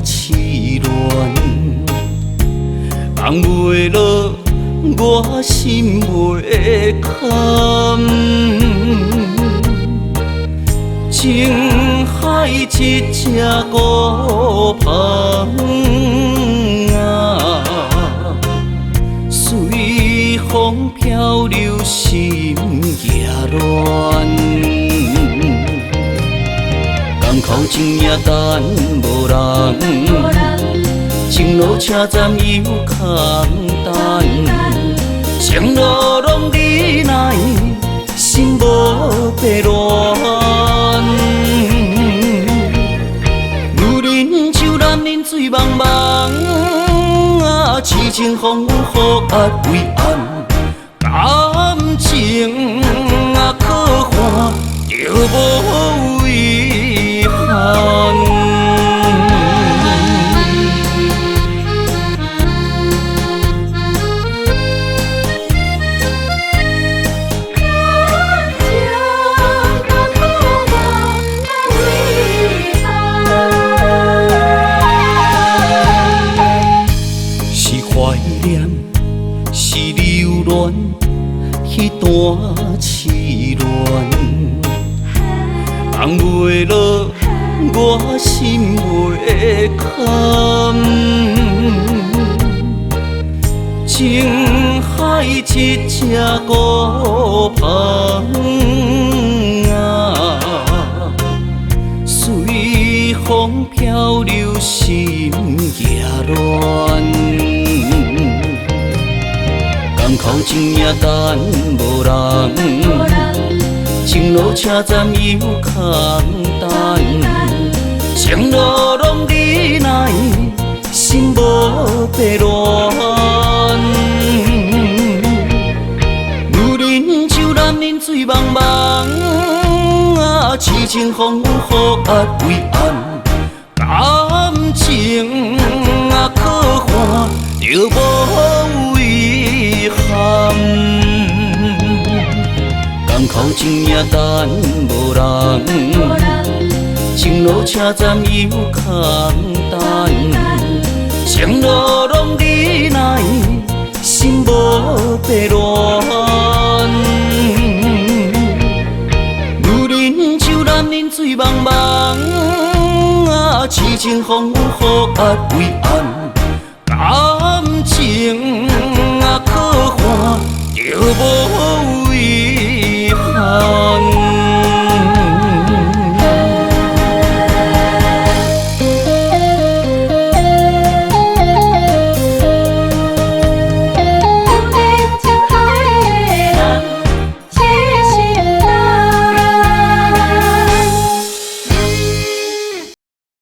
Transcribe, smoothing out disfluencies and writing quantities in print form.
痴恋，放袂落我心袂堪。情海一只孤帆啊，随风漂流，心也乱。港口情也等无人，情路车站又空等。情路拢你来，心无白乱。女人像男人水茫茫啊，痴情风雨雨压为暗，感情啊可换就无遗憾。怀念是留恋迄段痴恋，放袂落我心袂堪。情海一只孤帆啊，随风漂流，心也乱。港口情也等无人，情路车站又空等。情路拢你来，心无白乱。女人像男人水茫茫啊，痴情风雨雨压为暗，感情啊可换就无遗憾。港口情也等无人，情路车站又空等。情路拢你来，心无白乱。女人像男人水茫茫啊，痴情风雨雨压为暗。